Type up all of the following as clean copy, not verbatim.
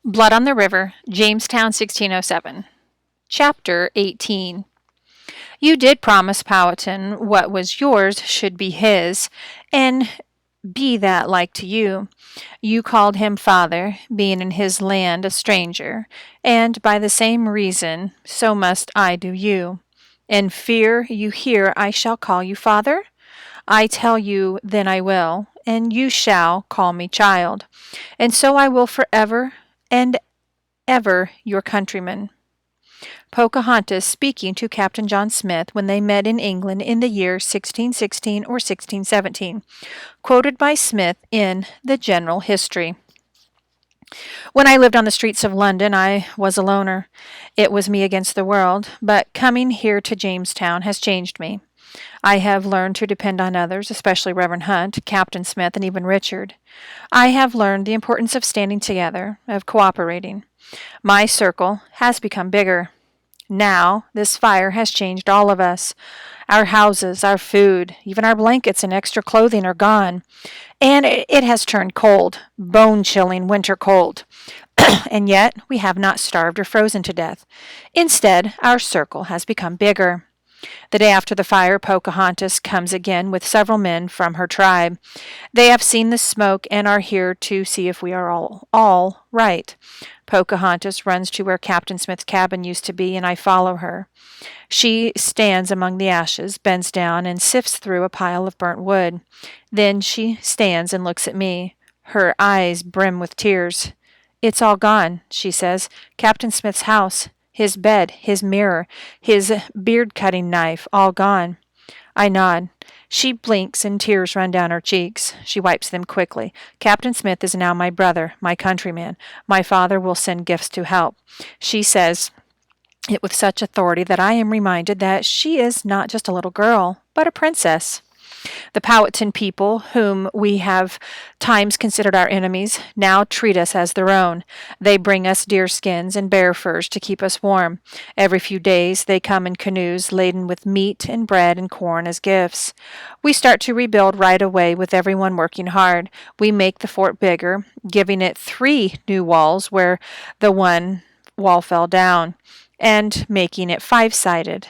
Blood on the River, Jamestown, 1607. Chapter 18. You did promise Powhatan what was yours should be his, and be that like to you. You called him father, being in his land a stranger, and by the same reason so must I do you. In fear you hear I shall call you father? I tell you then I will, and you shall call me child, and so I will forever and ever your countryman. Pocahontas speaking to Captain John Smith when they met in England in the year 1616 or 1617, quoted by Smith in the General History. When I lived on the streets of London, I was a loner. It was me against the world, but coming here to Jamestown has changed me. I have learned to depend on others, especially Reverend Hunt, Captain Smith, and even Richard. I have learned the importance of standing together, of cooperating. My circle has become bigger. Now, this fire has changed all of us. Our houses, our food, even our blankets and extra clothing are gone. And it has turned cold, bone chilling winter cold. And yet, we have not starved or frozen to death. Instead, our circle has become bigger. The day after the fire, Pocahontas comes again with several men from her tribe. They have seen the smoke and are here to see if we are all right. Pocahontas runs to where Captain Smith's cabin used to be, and I follow her. She stands among the ashes, bends down, and sifts through a pile of burnt wood. Then she stands and looks at me. Her eyes brim with tears. It's all gone, she says. Captain Smith's house, his bed, his mirror, his beard-cutting knife, all gone. I nod. She blinks and tears run down her cheeks. She wipes them quickly. Captain Smith is now my brother, my countryman. My father will send gifts to help. She says it with such authority that I am reminded that she is not just a little girl, but a princess. The Powhatan people, whom we have times considered our enemies, now treat us as their own. They bring us deer skins and bear furs to keep us warm. Every few days they come in canoes laden with meat and bread and corn as gifts. We start to rebuild right away with everyone working hard. We make the fort bigger, giving it 3 new walls where the one wall fell down, and making it 5-sided.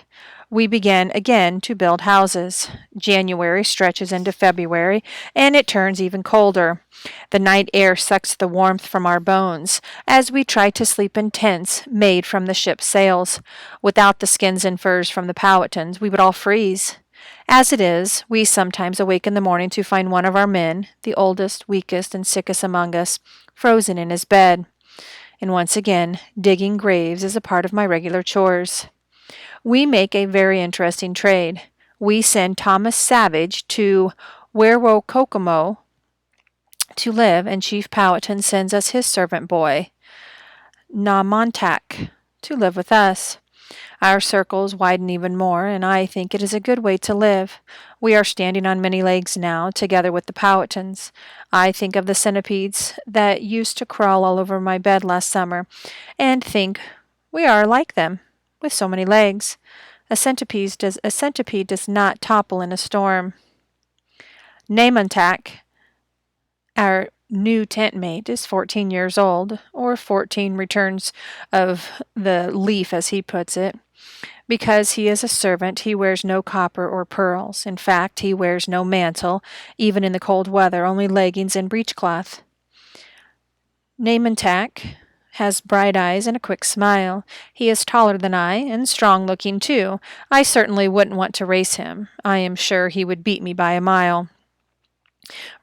We begin again to build houses. January stretches into February, and it turns even colder. The night air sucks the warmth from our bones as we try to sleep in tents made from the ship's sails. Without the skins and furs from the Powhatans, we would all freeze. As it is, we sometimes awake in the morning to find one of our men, the oldest, weakest, and sickest among us, frozen in his bed. And once again, digging graves is a part of my regular chores. We make a very interesting trade. We send Thomas Savage to Werowocomoco to live, and Chief Powhatan sends us his servant boy, Namontack, to live with us. Our circles widen even more, and I think it is a good way to live. We are standing on many legs now, together with the Powhatans. I think of the centipedes that used to crawl all over my bed last summer, and think we are like them, with so many legs. A centipede does not topple in a storm. Namontack, our new tent mate, is 14 years old, or 14 returns of the leaf, as he puts it. Because he is a servant, he wears no copper or pearls. In fact, he wears no mantle, even in the cold weather, only leggings and breechcloth. Namontack has bright eyes and a quick smile. He is taller than I, and strong-looking, too. I certainly wouldn't want to race him. I am sure he would beat me by a mile.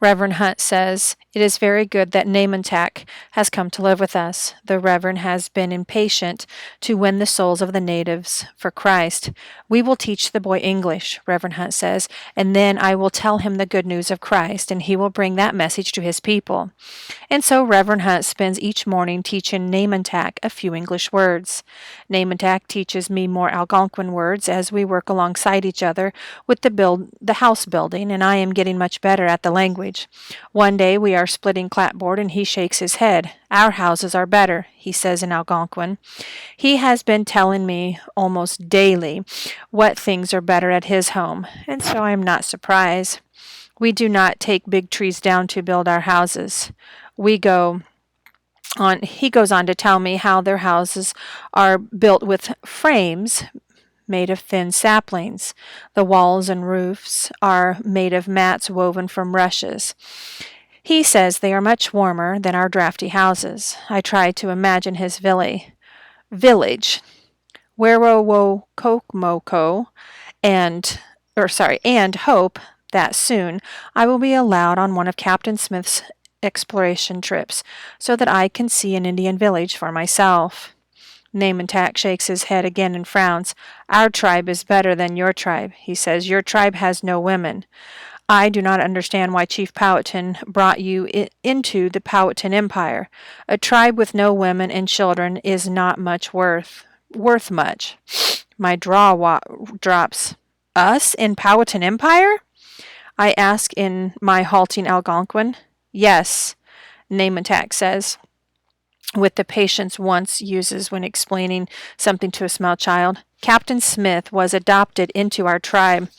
Reverend Hunt says, it is very good that Namontack has come to live with us. The Reverend has been impatient to win the souls of the natives for Christ. We will teach the boy English, Reverend Hunt says, and then I will tell him the good news of Christ, and he will bring that message to his people. And so Reverend Hunt spends each morning teaching Namontack a few English words. Namontack teaches me more Algonquin words as we work alongside each other with the house building, and I am getting much better at the language. One day we are splitting clapboard, and he shakes his head. Our houses are better, he says in Algonquin. He has been telling me almost daily what things are better at his home, and so I am not surprised. We do not take big trees down to build our houses. We go He goes on to tell me how their houses are built with frames made of thin saplings. The walls and roofs are made of mats woven from rushes. He says they are much warmer than our drafty houses. I try to imagine his village, Werowokokmoko, and hope that soon I will be allowed on one of Captain Smith's exploration trips so that I can see an Indian village for myself. Namantak shakes his head again and frowns. Our tribe is better than your tribe, he says. Your tribe has no women. I do not understand why Chief Powhatan brought you into the Powhatan Empire. A tribe with no women and children is not much worth much. My drops. Us in Powhatan Empire? I ask in my halting Algonquin. Yes, Namantak says, with the patience one uses when explaining something to a small child. Captain Smith was adopted into our tribe.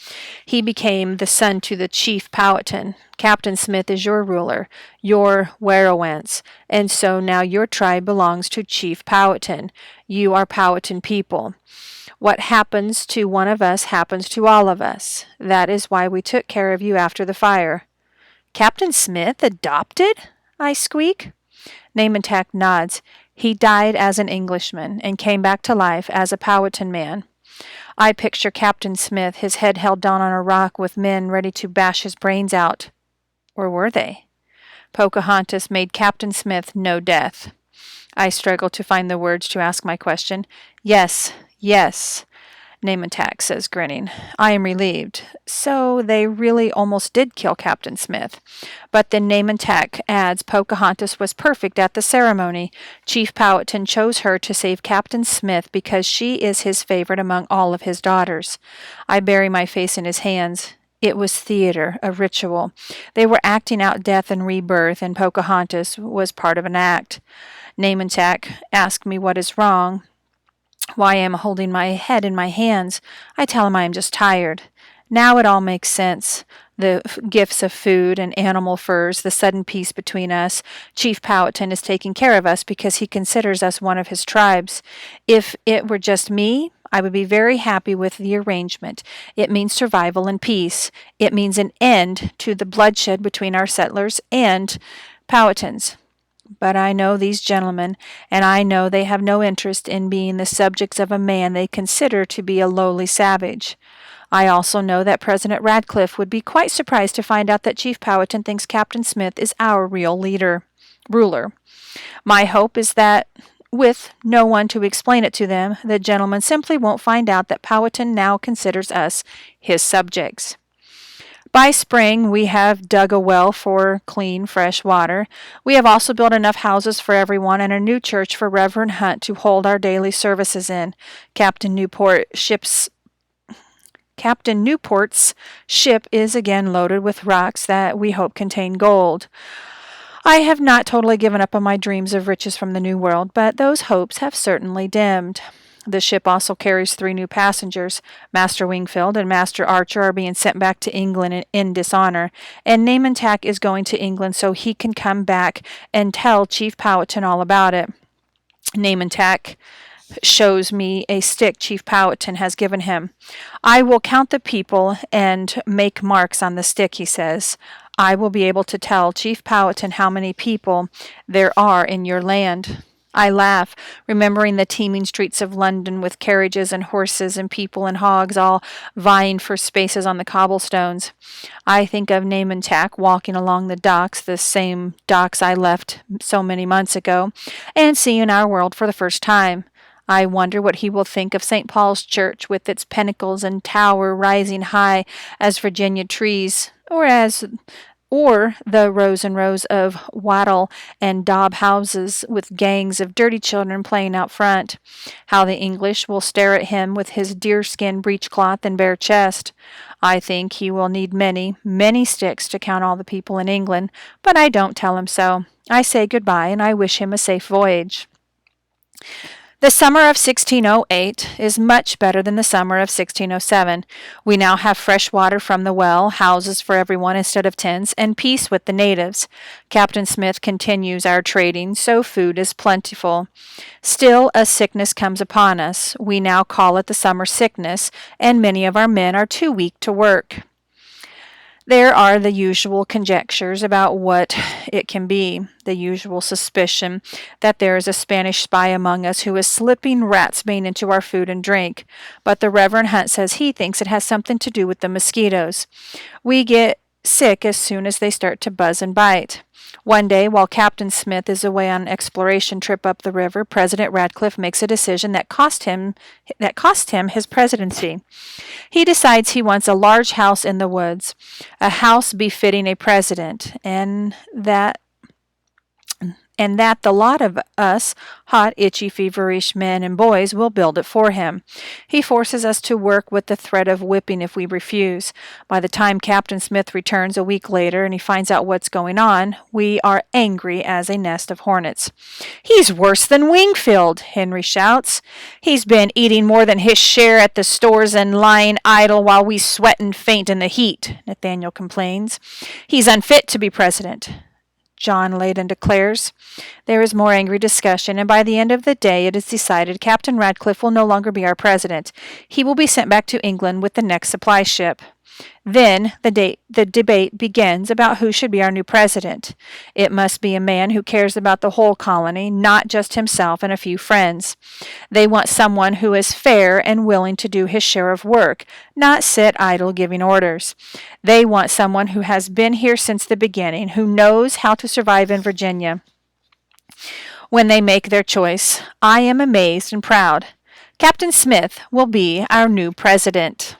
He became the son to the Chief Powhatan. Captain Smith is your ruler, your Werowance, and so now your tribe belongs to Chief Powhatan. You are Powhatan people. What happens to one of us happens to all of us. That is why we took care of you after the fire. Captain Smith adopted? I squeak. Namantak nods. He died as an Englishman and came back to life as a Powhatan man. I picture Captain Smith, his head held down on a rock with men ready to bash his brains out. Or were they? Pocahontas made Captain Smith no death. I struggle to find the words to ask my question. Yes, yes, Namantak says, grinning. I am relieved. So they really almost did kill Captain Smith. But then Namantak adds Pocahontas was perfect at the ceremony. Chief Powhatan chose her to save Captain Smith because she is his favorite among all of his daughters. I bury my face in his hands. It was theater, a ritual. They were acting out death and rebirth, and Pocahontas was part of an act. Namantak asked me what is wrong, why I am holding my head in my hands. I tell him I am just tired. Now it all makes sense. The gifts of food and animal furs, the sudden peace between us. Chief Powhatan is taking care of us because he considers us one of his tribes. If it were just me, I would be very happy with the arrangement. It means survival and peace. It means an end to the bloodshed between our settlers and Powhatans. But I know these gentlemen, and I know they have no interest in being the subjects of a man they consider to be a lowly savage. I also know that President Radcliffe would be quite surprised to find out that Chief Powhatan thinks Captain Smith is our real ruler. My hope is that, with no one to explain it to them, the gentleman simply won't find out that Powhatan now considers us his subjects. By spring, we have dug a well for clean, fresh water. We have also built enough houses for everyone and a new church for Reverend Hunt to hold our daily services in. Captain Newport's ship is again loaded with rocks that we hope contain gold. I have not totally given up on my dreams of riches from the New World, but those hopes have certainly dimmed. The ship also carries 3 new passengers. Master Wingfield and Master Archer are being sent back to England in dishonor, and Namantak is going to England so he can come back and tell Chief Powhatan all about it. Namantak shows me a stick Chief Powhatan has given him. I will count the people and make marks on the stick, he says. I will be able to tell Chief Powhatan how many people there are in your land. I laugh, remembering the teeming streets of London with carriages and horses and people and hogs all vying for spaces on the cobblestones. I think of Namantak walking along the docks, the same docks I left so many months ago, and seeing our world for the first time. I wonder what he will think of St. Paul's Church with its pinnacles and tower rising high as Virginia trees, or the rows and rows of wattle and daub houses with gangs of dirty children playing out front. How the English will stare at him with his deerskin breechcloth and bare chest. I think he will need many, many sticks to count all the people in England, but I don't tell him so. I say goodbye and I wish him a safe voyage. The summer of 1608 is much better than the summer of 1607. We now have fresh water from the well, houses for everyone instead of tents, and peace with the natives. Captain Smith continues our trading, so food is plentiful. Still, a sickness comes upon us. We now call it the summer sickness, and many of our men are too weak to work. There are the usual conjectures about what it can be, the usual suspicion that there is a Spanish spy among us who is slipping ratsbane into our food and drink. But the Reverend Hunt says he thinks it has something to do with the mosquitoes. We get sick as soon as they start to buzz and bite. One day, while Captain Smith is away on an exploration trip up the river, President Radcliffe makes a decision that cost him his presidency. He decides he wants a large house in the woods, a house befitting a president, and that the lot of us hot, itchy, feverish men and boys will build it for him. He forces us to work with the threat of whipping if we refuse. By the time Captain Smith returns a week later and he finds out what's going on, we are angry as a nest of hornets. "He's worse than Wingfield," Henry shouts. "He's been eating more than his share at the stores and lying idle while we sweat and faint in the heat," Nathaniel complains. "He's unfit to be president," John Leyden declares. There is more angry discussion, and by the end of the day it is decided Captain Radcliffe will no longer be our president. He will be sent back to England with the next supply ship. Then the debate begins about who should be our new president. It must be a man who cares about the whole colony, not just himself and a few friends. They want someone who is fair and willing to do his share of work, not sit idle giving orders. They want someone who has been here since the beginning, who knows how to survive in Virginia. When they make their choice, I am amazed and proud. Captain Smith will be our new president.